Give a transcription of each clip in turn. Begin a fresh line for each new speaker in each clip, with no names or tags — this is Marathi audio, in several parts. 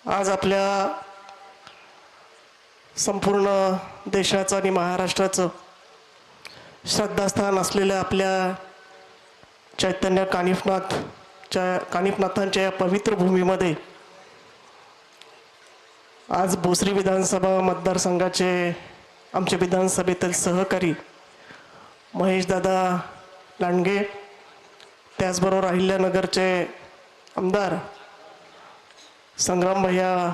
आज आपल्या संपूर्ण देशाचं आणि महाराष्ट्राचं श्रद्धास्थान असलेल्या आपल्या चैतन्य कानिफनाथांच्या या पवित्र भूमीमध्ये आज भोसरी विधानसभा मतदारसंघाचे आमचे विधानसभेतील सहकारी महेशदादा लांडगे, त्याचबरोबर अहिल्यानगरचे आमदार संग्राम भैया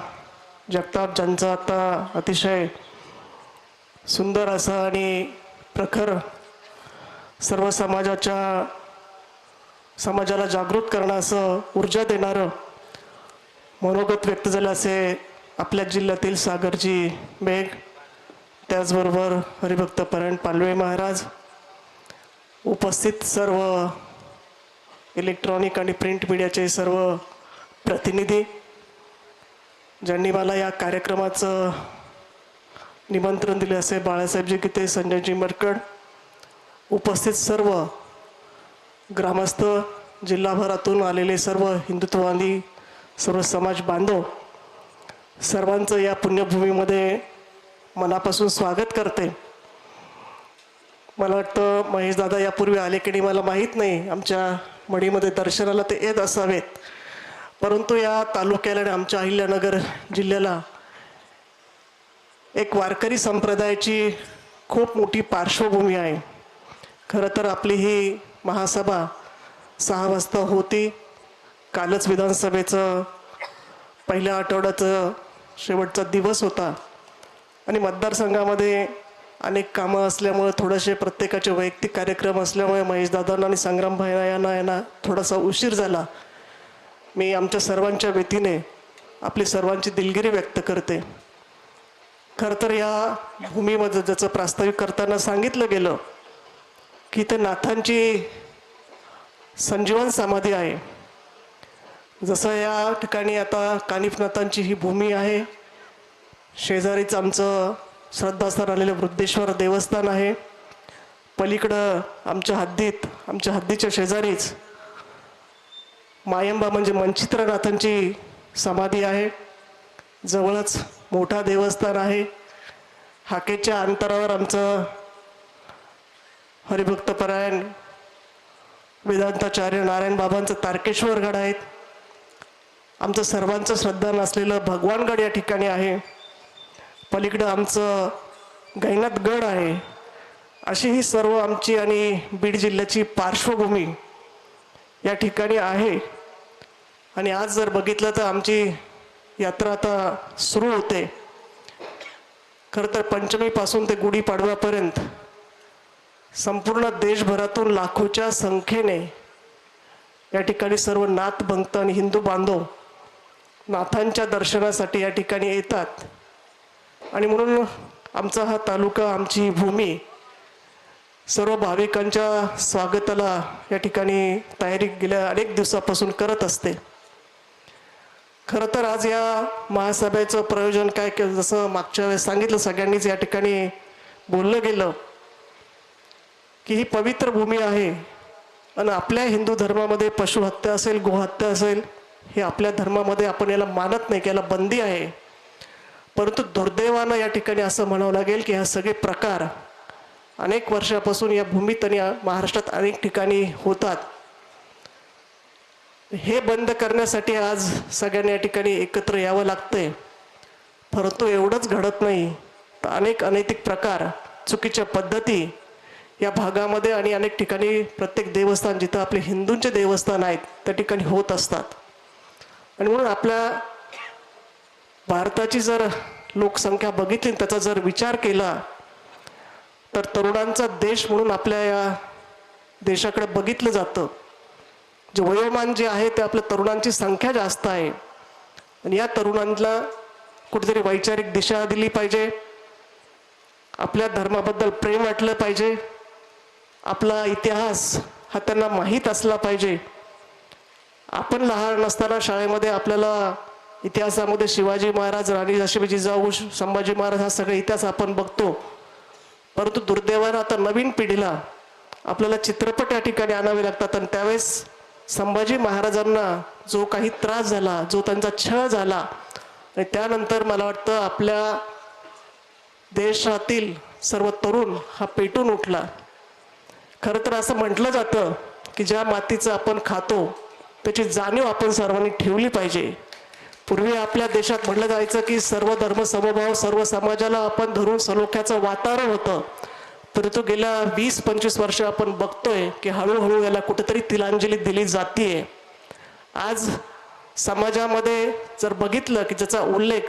जगताप, ज्यांचा आता अतिशय सुंदर असं आणि प्रखर सर्व समाजाला जागृत करण्याचं ऊर्जा देणारं मनोगत व्यक्त झालं असे आपल्या जिल्ह्यातील सागरजी बेग, त्याचबरोबर हरिभक्त परायण पालवे महाराज, उपस्थित सर्व इलेक्ट्रॉनिक आणि प्रिंट मीडियाचे सर्व प्रतिनिधी, ज्यांनी मला या कार्यक्रमाचं निमंत्रण दिले असे बाळासाहेबजी गीते, संजयजी मरकड, उपस्थित सर्व ग्रामस्थ, जिल्हाभरातून आलेले सर्व हिंदुत्ववादी, सर्व समाज बांधव, सर्वांचं या पुण्यभूमीमध्ये मनापासून स्वागत करते. मला वाटतं महेशदादा यापूर्वी आले की नाही मला माहीत नाही, आमच्या मडीमध्ये दर्शनाला ते येत असावेत, परंतु या तालुक्याला आणि आमच्या अहिल्यानगर जिल्ह्याला एक वारकरी संप्रदायाची खूप मोठी पार्श्वभूमी आहे. खरं तर आपली ही महासभा 6 वाजता होती. कालच विधानसभेचं पहिल्या आठवड्याचं शेवटचा दिवस होता आणि मतदारसंघामध्ये अनेक कामं असल्यामुळे थोडेसे प्रत्येकाचे वैयक्तिक कार्यक्रम असल्यामुळे महेशदादांना आणि संग्राम भैया यांना थोडासा उशीर झाला. मी आमच्या सर्वांच्या वतीने आपली सर्वांची दिलगिरी व्यक्त करते. खरं तर या भूमीमध्ये ज्याचं प्रास्ताविक करताना सांगितलं गेलं की ते नाथांची संजीवन समाधी आहे. जसं या ठिकाणी आता कानिफनाथांची ही भूमी आहे, शेजारीच आमचं श्रद्धास्थान आलेलं वृद्धेश्वर देवस्थान आहे, पलीकडं आमच्या हद्दीच्या शेजारीच मायंबा म्हणजे मनचित्रनाथांची समाधी आहे, जवळच मोठा देवस्थान आहे. हाकेच्या अंतरावर आमचं हरिभक्तपरायण वेदांताचार्य नारायण बाबांचं तारकेश्वर गड आहेत. आमचं सर्वांचं श्रद्धा नसलेलं भगवानगड या ठिकाणी आहे. पलीकडं आमचं गैनाथ गड आहे. अशी ही सर्व आमची आणि बीड जिल्ह्याची पार्श्वभूमी या ठिकाणी आहे. आणि आज जर बघितलं तर आमची यात्रा आता सुरू होते. खरं तर पंचमीपासून ते गुढीपाडव्यापर्यंत संपूर्ण देशभरातून लाखोच्या संख्येने या ठिकाणी सर्व नाथ भक्त आणि हिंदू बांधव नाथांच्या दर्शनासाठी या ठिकाणी येतात. आणि म्हणून आमचा हा तालुका, आमची भूमी सर्व भाविकांच्या स्वागताला या ठिकाणी तयारी गेल्या अनेक दिवसापासून करत असते. खरं तर आज या महासभेचं प्रयोजन काय केलं, जसं मागच्या वेळेस सांगितलं सगळ्यांनीच या ठिकाणी बोललं गेलं की ही पवित्र भूमी आहे आणि आपल्या हिंदू धर्मामध्ये पशुहत्या असेल, गोहत्या असेल, हे आपल्या धर्मामध्ये आपण याला मानत नाही, याला बंदी आहे. परंतु दुर्दैवानं या ठिकाणी असं म्हणावं लागेल की हा सगळे प्रकार अनेक वर्षापासून या भूमीत आणि महाराष्ट्रात अनेक ठिकाणी होतात. हे बंद करण्यासाठी आज सगळ्यांनी या ठिकाणी एकत्र यावं लागतंय. परंतु एवढंच घडत नाही, तर अनेक अनैतिक प्रकार, चुकीच्या पद्धती या भागामध्ये आणि अनेक ठिकाणी प्रत्येक देवस्थान जिथं आपले हिंदूंचे देवस्थान आहेत त्या ठिकाणी होत असतात. आणि म्हणून आपल्या भारताची जर लोकसंख्या बघितली, त्याचा जर विचार केला तर तरुणांचा देश म्हणून आपल्या या देशाकडे बघितलं जातं. जे वयोमान जे आहे ते आपल्या तरुणांची संख्या जास्त आहे. आणि या तरुणांना कुठेतरी वैचारिक दिशा दिली पाहिजे, आपल्या धर्माबद्दल प्रेम वाटलं पाहिजे, आपला इतिहास हा त्यांना माहीत असला पाहिजे. आपण लहान असताना शाळेमध्ये आपल्याला इतिहासामध्ये शिवाजी महाराज, राणी लक्ष्मी जिजाऊ, संभाजी महाराज हा सगळा इतिहास आपण बघतो. परंतु दुर्दैवानं आता नवीन पिढीला आपल्याला चित्रपट या ठिकाणी आणावे लागतात. आणि त्यावेळेस संभाजी महाराजांना जो काही त्रास झाला, जो त्यांचा छळ झाला, आणि त्यानंतर मला वाटतं आपल्या देशातील सर्व तरुण हा पेटून उठला. खरं तर असं म्हटलं जातं की ज्या मातीचं आपण खातो त्याची जाणीव आपण सर्वांनी ठेवली पाहिजे. पूर्वी आपल्या देशात म्हटलं जायचं की सर्व धर्म समभाव, सर्व समाजाला आपण धरून सलोख्याचं वातावरण होतं. परंतु गेल्या 20-25 वर्ष आपण बघतोय की हळूहळू याला कुठेतरी तिलांजली दिली जातीये. आज समाजामध्ये जर बघितलं की ज्याचा उल्लेख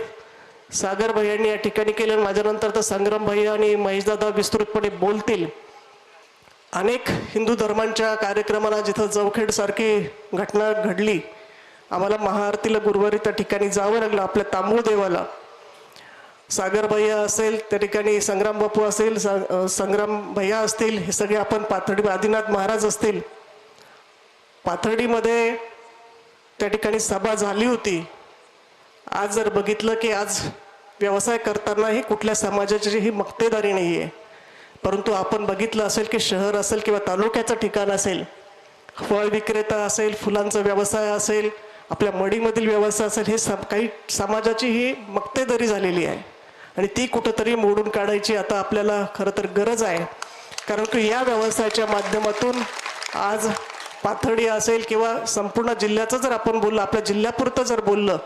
सागर भैयांनी या ठिकाणी केले, माझ्यानंतर तर संग्राम भैया आणि महेशदादा विस्तृतपणे बोलतील. अनेक हिंदू धर्मांच्या कार्यक्रमाला जिथं जवखेड सारखी घटना घडली, आम्हाला महाआरतीला गुरुवारी त्या ठिकाणी जावं लागलं. आपल्या तांबूळ देवाला सागर भैया असेल, त्या ठिकाणी संग्राम बापू असेल, संग्राम भैया असतील, हे सगळे आपण पाथर्डी आदिनाथ महाराज असतील, पाथर्डीमध्ये त्या ठिकाणी सभा झाली होती. आज जर बघितलं की आज व्यवसाय करतानाही कुठल्या समाजाची ही मक्तेदारी नाही आहे. परंतु आपण बघितलं असेल की शहर असेल किंवा तालुक्याचं ठिकाण असेल, फळ विक्रेता असेल, फुलांचा व्यवसाय असेल, आपल्या मडीमधील व्यवसाय असेल, हे काही समाजाची ही मक्तेदारी झालेली आहे आणि ती कुठंतरी मोडून काढायची आता आपल्याला खरं तर गरज आहे. कारण की या व्यवसायाच्या माध्यमातून आज पाथर्डी असेल किंवा संपूर्ण जिल्ह्याचं जर आपण बोललं, आपल्या जिल्ह्यापुरतं जर बोललं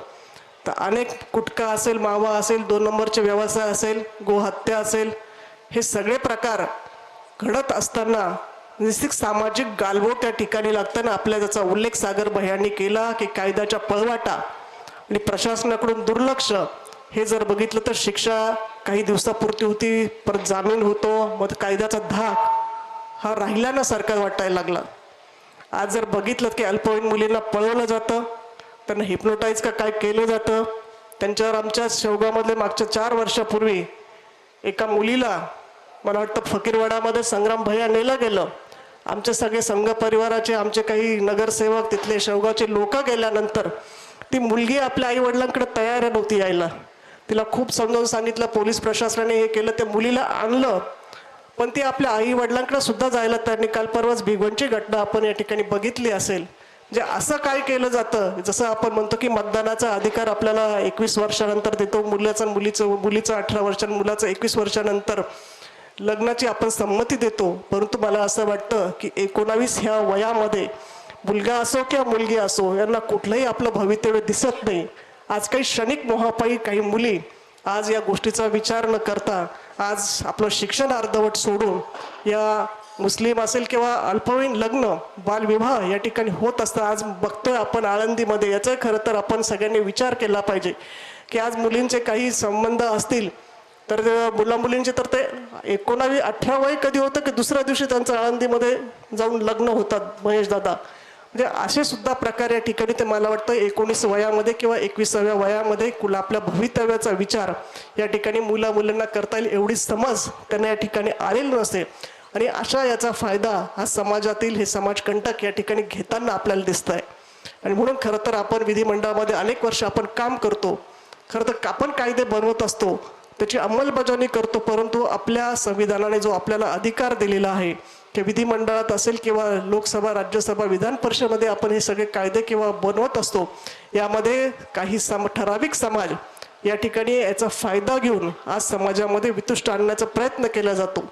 तर अनेक गुटखा असेल, मावा असेल, 2 नंबरचे व्यवसाय असेल, गोहत्या असेल, हे सगळे प्रकार घडत असताना निश्चित सामाजिक गालबोट त्या ठिकाणी लागताना आपल्या त्याचा उल्लेख सागर भैयांनी केला की कायद्याच्या पळवाटा आणि प्रशासनाकडून दुर्लक्ष. हे जर बघितलं तर शिक्षा काही दिवसापुरती होती, परत जामीन होतो, मग कायद्याचा धाक हा राहिल्यासारखा वाटायला लागला. आज जर बघितलं की अल्पवयीन मुलींना पळवलं जातं, त्यांना हिप्नोटाईज का काय केलं जातं. त्यांच्यावर आमच्या शेवगावमधले मागच्या 4 वर्षापूर्वी एका मुलीला मला वाटतं फकीरवाडामध्ये संग्राम भैया नेलं गेलं. आमचे सगळे संघ परिवाराचे, आमचे काही नगरसेवक, तिथले शेवगावचे लोक गेल्यानंतर ती मुलगी आपल्या आई वडिलांकडे तयार नव्हती यायला. तिला खूप समजावून सांगितलं, पोलीस प्रशासनाने हे केलं, त्या मुलीला आणलं, पण ती आपल्या आई वडिलांकडे सुद्धा जायला त्यांनी काल परवाच भिगवणची घटना आपण या ठिकाणी बघितली असेल. म्हणजे असं काय केलं जातं, जसं आपण म्हणतो की मतदानाचा अधिकार आपल्याला 21 वर्षानंतर देतो, मुलीचा 18 वर्षांनी, मुलाचं 21 वर्षानंतर लग्नाची आपण संमती देतो. परंतु मला असं वाटतं की 19 ह्या वयामध्ये मुलगा असो किंवा मुलगी असो, यांना कुठलंही आपलं भवितव्य दिसत नाही. आज काही क्षणिक मोहापायी काही मुली आज या गोष्टीचा विचार न करता आज आपलं शिक्षण अर्धवट सोडून या मुस्लिम असेल किंवा अल्पवयीन लग्न, बालविवाह या ठिकाणी होत असतं. आज बघतोय आपण आळंदीमध्ये. याचा खरं तर आपण सगळ्यांनी विचार केला पाहिजे की आज मुलींचे काही संबंध असतील तर मुलामुलींचे तर ते 19-18 वय कधी होतं की दुसऱ्या दिवशी त्यांचं आळंदीमध्ये जाऊन लग्न होतात महेश दादा. म्हणजे असे सुद्धा प्रकार या ठिकाणी ते मला वाटतं 19 वयामध्ये किंवा 21व्या वयामध्ये आपल्या भवितव्याचा विचार या ठिकाणी मुलांना करता येईल एवढी समज त्यांना या ठिकाणी आलेली नसते. आणि अशा याचा फायदा हा समाजातील हे समाजकंटक या ठिकाणी घेताना आपल्याला दिसत आहे. आणि म्हणून खरं तर आपण विधिमंडळामध्ये अनेक वर्ष आपण काम करतो, खरं तर आपण कायदे बनवत असतो, त्याची अंमलबजावणी करतो, परंतु आपल्या संविधानाने जो आपल्याला अधिकार दिलेला आहे की विधिमंडळात असेल किंवा लोकसभा, राज्यसभा, विधान परिषदेमध्ये आपण हे सगळे कायदे किंवा बनवत असतो, यामध्ये काही ठराविक समाज या ठिकाणी याचा फायदा घेऊन आज समाजामध्ये वितुष्ट आणण्याचा प्रयत्न केला जातो.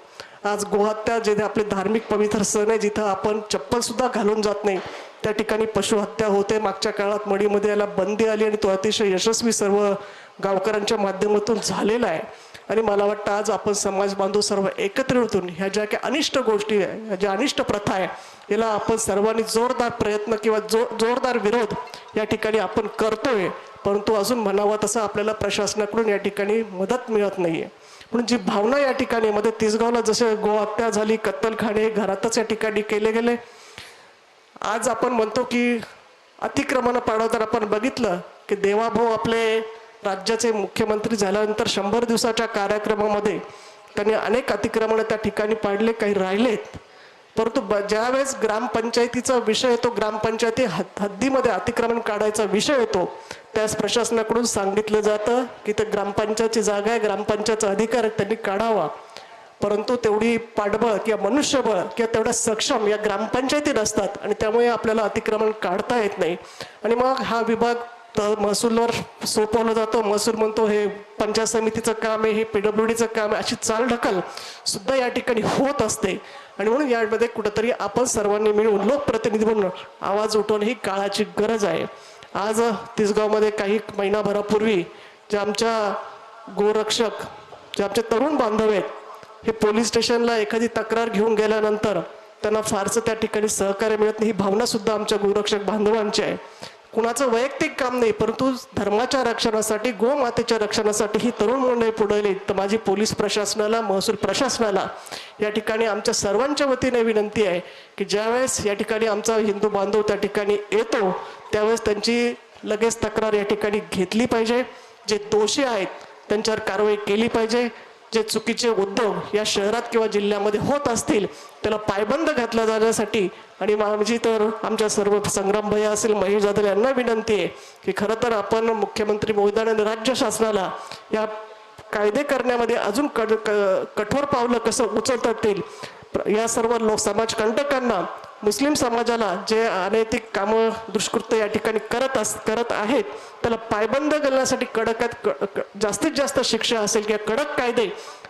आज गोहत्या, जे आपले धार्मिक पवित्र सण आहे, जिथं आपण चप्पल सुद्धा घालून जात नाही, त्या ठिकाणी पशुहत्या होते. मागच्या काळात मडीमध्ये याला बंदी आली आणि तो अतिशय यशस्वी सर्व गावकऱ्यांच्या माध्यमातून झालेला आहे. आणि मला वाटतं आज आपण समाज बांधव सर्व एकत्र होऊन ह्या ज्या काही अनिष्ट गोष्टी आहे, ह्या ज्या अनिष्ट प्रथा आहे, याला आपण सर्वांनी जोरदार प्रयत्न किंवा जोरदार विरोध या ठिकाणी आपण करतोय. परंतु अजून म्हणावं तसं आपल्याला प्रशासनाकडून या ठिकाणी मदत मिळत नाहीये. म्हणून जी भावना या ठिकाणी मध्ये तिसगावला जसे गोहत्या झाली, कत्तलखाने घरातच या ठिकाणी केले गेले. आज आपण म्हणतो की अतिक्रमण पाडव, तर आपण बघितलं की देवाभाऊ आपले राज्याचे मुख्यमंत्री झाल्यानंतर 100 दिवसाच्या कार्यक्रमामध्ये त्यांनी अनेक अतिक्रमण त्या ठिकाणी पाडले, काही राहिलेत. परंतु ज्यावेळेस ग्रामपंचायतीचा विषय येतो, ग्रामपंचायती हद्दीमध्ये अतिक्रमण काढायचा विषय येतो, त्यास प्रशासनाकडून सांगितलं जातं की ते ग्रामपंचायतची जागा आहे, ग्रामपंचायतचा अधिकार आहे, त्यांनी काढावा. परंतु तेवढी पाठबळ किंवा मनुष्यबळ किंवा तेवढ्या सक्षम या ग्रामपंचायती नसतात आणि त्यामुळे आपल्याला अतिक्रमण काढता येत नाही. आणि मग हा विभाग तर महसूलवर सोपवलं जातं, महसूल म्हणतो हे पंचायत समितीचं काम आहे, हे PWDचं काम आहे, अशी चालढकल सुद्धा या ठिकाणी होत असते. आणि म्हणून यामध्ये कुठंतरी आपण सर्वांनी मिळून लोकप्रतिनिधी म्हणून आवाज उठवणं ही काळाची गरज आहे. आज तिसगावमध्ये काही महिनाभरापूर्वी जे आमच्या गोरक्षक जे आमचे तरुण बांधव आहेत, हे पोलीस स्टेशनला एखादी तक्रार घेऊन गेल्यानंतर त्यांना फारसं त्या ठिकाणी सहकार्य मिळत नाही. ही भावना सुद्धा आमच्या गोरक्षक बांधवांची आहे. कुणाचं वैयक्तिक काम नाही, परंतु धर्माच्या रक्षणासाठी, गोमातेच्या रक्षणासाठी ही तरुण मंडळी पुढे आली. तर माझी पोलीस प्रशासनाला, महसूल प्रशासनाला या ठिकाणी आमच्या सर्वांच्या वतीने विनंती आहे की ज्यावेळेस या ठिकाणी आमचा हिंदू बांधव त्या ठिकाणी येतो त्यावेळेस त्यांची लगेच तक्रार या ठिकाणी घेतली पाहिजे. जे दोषी आहेत त्यांच्यावर कारवाई केली पाहिजे. जे चुकीचे उद्योग या शहरात किंवा जिल्ह्यामध्ये होत असतील त्याला पायबंद घातला जाण्यासाठी आणि माझी तर आमच्या सर्व संग्राम भैया असेल, महेश जाधव यांना विनंती आहे की खरं तर आपण मुख्यमंत्री महोदयाने राज्य शासनाला या कायदे करण्यामध्ये अजून कठोर पावलं कसं उचलता येईल, या सर्व समाज कंटकांना, मुस्लिम समाजाला जे अनैतिक कामं दुष्कृत्य या ठिकाणी करत आहेत त्याला पायबंद घालण्यासाठी जास्तीत जास्त शिक्षा असेल किंवा कडक कायदे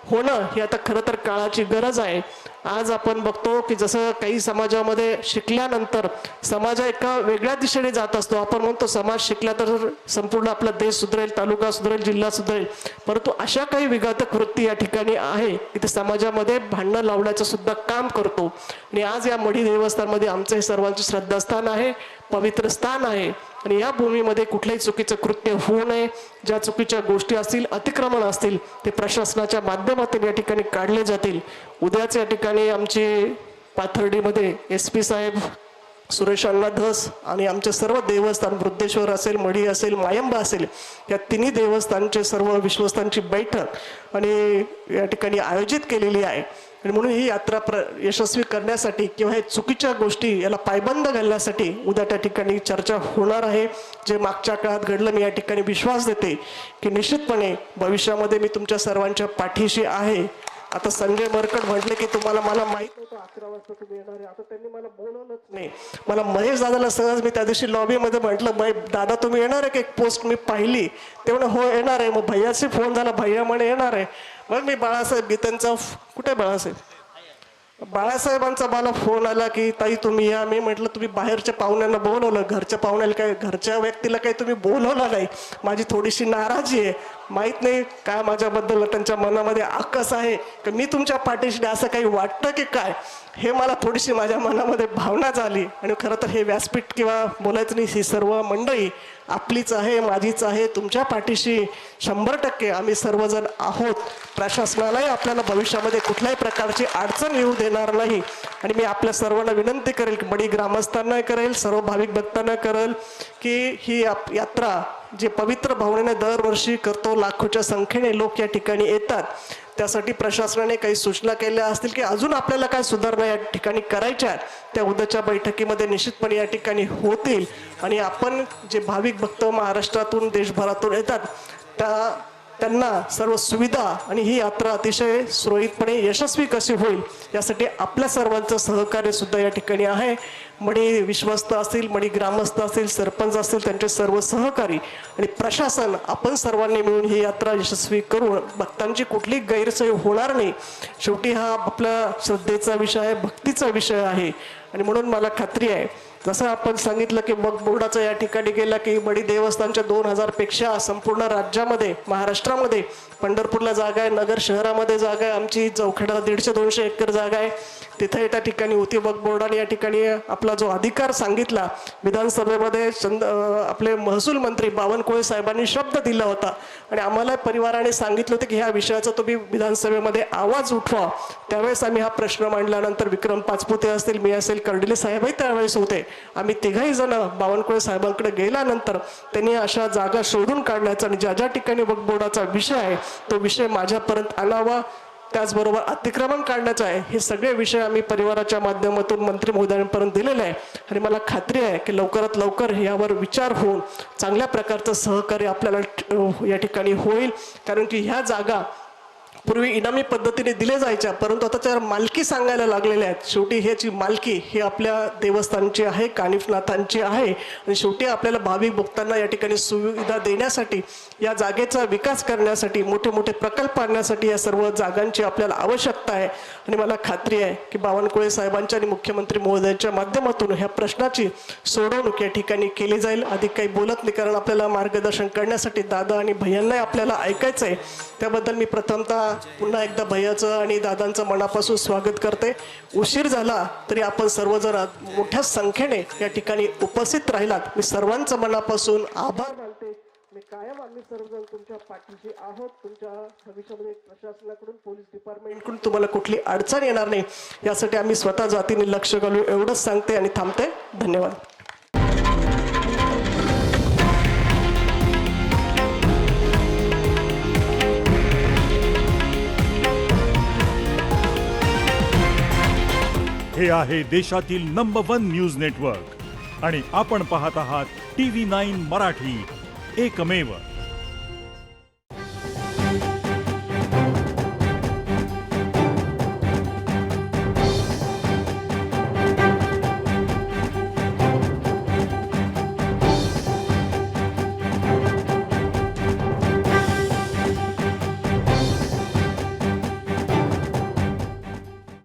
होणं ही आता खरं तर काळाची गरज आहे. आज आपण बघतो की जसं काही समाजामध्ये शिकल्यानंतर समाज एका वेगळ्या दिशेने जात असतो. आपण म्हणतो समाज शिकला तर संपूर्ण आपला देश सुधरेल, तालुका सुधरेल, जिल्हा सुधरेल, परंतु अशा काही विघातक वृत्ती या ठिकाणी आहे की ते समाजामध्ये भांडणं लावण्याचं सुद्धा काम करतो. आणि आज या मढी देवस्थानमध्ये आमचं हे सर्वांचे श्रद्धास्थान आहे, पवित्र स्थान आहे आणि या भूमीमध्ये कुठल्याही चुकीचं कृत्य होऊ नये. ज्या चुकीच्या गोष्टी असतील, अतिक्रमण असतील, ते प्रशासनाच्या माध्यमातून या ठिकाणी काढले जातील. उद्याच या ठिकाणी आमचे पाथर्डीमध्ये SP साहेब, सुरेश अण्णा धस आणि आमचे सर्व देवस्थान, वृद्धेश्वर असेल, मढी असेल, मायंबा असेल, या तिन्ही देवस्थानचे सर्व विश्वस्तांची बैठक आणि या ठिकाणी आयोजित केलेली आहे. आणि म्हणून ही यात्रा यशस्वी करण्यासाठी किंवा हे चुकीच्या गोष्टी याला पायबंद घालण्यासाठी उद्या त्या ठिकाणी चर्चा होणार आहे. जे मागच्या काळात घडलं, मी या ठिकाणी विश्वास देते की निश्चितपणे भविष्यामध्ये मी तुमच्या सर्वांच्या पाठीशी आहे. आता संजय मरकट म्हटले की मला माहित नव्हतं 11 वाजता तुम्ही येणार आहे, आता त्यांनी मला बोलवलंच नाही. मला महेश दादाला सहज मी त्या दिवशी लॉबीमध्ये म्हटलं, दादा तुम्ही येणार आहे की एक पोस्ट मी पाहिली, ते म्हणे हो येणार आहे. मग भैयाशी फोन झाला, भैया म्हणे येणार आहे. मग मी बाळासाहेब गीतेंचा, कुठे बाळासाहेबांचा मला फोन आला की ताई तुम्ही या. मी म्हटलं तुम्ही बाहेरच्या पाहुण्यांना बोलवलं, घरच्या पाहुण्याला काय, घरच्या व्यक्तीला काही तुम्ही बोलवलं नाही. माझी थोडीशी नाराजी आहे. माहीत नाही काय माझ्याबद्दल त्यांच्या मनामध्ये आकस आहे की मी तुमच्या पाठीशी असं काही वाटतं की काय, हे मला थोडीशी माझ्या मनामध्ये भावना झाली. आणि खरं तर हे व्यासपीठ किंवा बोलायचं नाही, ही सर्व मंडळी आपलीच आहे, माझीच आहे, तुमच्या पाठीशी 100% आम्ही सर्वजण आहोत. प्रशासनालाही आपल्याला भविष्यामध्ये कुठल्याही प्रकारची अडचण येऊ देणार नाही. आणि मी आपल्या सर्वांना विनंती करेल की मढी ग्रामस्थांना करेल, सर्व भाविक भक्तांना करेल की ही यात्रा जे पवित्र भावनेने दरवर्षी करतो, लाखोच्या संख्येने लोक या ठिकाणी येतात. त्यासाठी प्रशासनाने काही सूचना केल्या असतील की अजून आपल्याला काय सुधारणा या ठिकाणी करायच्या, त्या उद्याच्या बैठकीमध्ये निश्चितपणे या ठिकाणी होतील. आणि आपण जे भाविक भक्त महाराष्ट्रातून, देशभरातून येतात त्यांना सर्व सुविधा आणि ही यात्रा अतिशय सुरळीतपणे यशस्वी कशी होईल यासाठी आपल्या सर्वांचं सहकार्य सुद्धा या ठिकाणी आहे. मढी विश्वस्त असतील, मढी ग्रामस्थ असतील, सरपंच असतील, त्यांचे सर्व सहकारी आणि प्रशासन, आपण सर्वांनी मिळून ही यात्रा यशस्वी करून भक्तांची कुठली गैरसोय होणार नाही. शेवटी हा आपल्या श्रद्धेचा विषय आहे, भक्तीचा विषय आहे. आणि म्हणून मला खात्री आहे, जसं आपण सांगितलं की वक्फ बोर्डाचं या ठिकाणी गेला की मढी देवस्थानच्या 2000 पेक्षा संपूर्ण राज्यामध्ये, महाराष्ट्रामध्ये पंढरपूरला जागा आहे, नगर शहरामध्ये जागा आहे, आमची चौखेडा 150-200 एकर जागा आहे, तिथे त्या ठिकाणी होती. वक्फ बोर्डाने या ठिकाणी आपला जो अधिकार सांगितला, विधानसभेमध्ये आपले महसूल मंत्री बावनकुळे साहेबांनी शब्द दिला होता आणि आम्हाला परिवाराने सांगितलं होतं की ह्या विषयाचा तुम्ही विधानसभेमध्ये आवाज उठवा. त्यावेळेस आम्ही हा प्रश्न मांडल्यानंतर विक्रम पाचपुते असतील, मी असेल, कर्डिले साहेबही त्यावेळेस होते. आम्ही तिघही जण बावनकुळे साहेबांकडे गेल्यानंतर त्यांनी अशा जागा शोधून काढण्याचा आणि ज्या ज्या ठिकाणी वक्फ बोर्डाचा विषय आहे तो विषय माझ्यापर्यंत आणावा, त्याचबरोबर अतिक्रमण काढण्याचा आहे, हे सगळे विषय आम्ही परिवाराच्या माध्यमातून मंत्री महोदयांपर्यंत दिलेले आहे. आणि मला खात्री आहे की लवकरात लवकर यावर विचार होऊन चांगल्या प्रकारचं सहकार्य आपल्याला या ठिकाणी होईल. कारण की ह्या जागा पूर्वी इनामी पद्धतीने दिले जायच्या, परंतु आता त्या मालकी सांगायला लागलेल्या आहेत. शेवटी ह्याची मालकी ही आपल्या देवस्थानची आहे, कानिफनाथांची आहे. आणि शेवटी आपल्याला भाविक भक्तांना या ठिकाणी सुविधा देण्यासाठी, या जागेचा विकास करण्यासाठी, मोठे मोठे प्रकल्प आणण्यासाठी या सर्व जागांची आपल्याला आवश्यकता आहे. आणि मला खात्री आहे की बावनकुळे साहेबांच्या आणि मुख्यमंत्री महोदयांच्या माध्यमातून ह्या प्रश्नाची सोडवणूक या ठिकाणी केली जाईल. अधिक काही बोलत नाही, कारण आपल्याला मार्गदर्शन करण्यासाठी दादा आणि भैयांनाही आपल्याला ऐकायचं आहे. त्याबद्दल मी प्रथमतः पुन्हा एकदा भैयाचं आणि दादांचं मनापासून स्वागत करते. उशीर झाला तरी आपण सर्वजण मोठ्या संख्येने या ठिकाणी उपस्थित राहिलात. मी सर्वांचं मनापासून आभार मानते. मी कायम आम्ही सर्वजण तुमच्या पाठीशी आहोत. तुमच्या भविष्यामध्ये प्रशासनाकडून, पोलीस डिपार्टमेंटकडून तुम्हाला कुठली अडचण येणार नाही यासाठी आम्ही स्वतः जातीने लक्ष घालू एवढंच सांगते आणि थांबते. धन्यवाद.
हे आहे देशातील नंबर 1 न्यूज नेटवर्क आणि आपण पाहत आहात TV9 मराठी, एकमेव.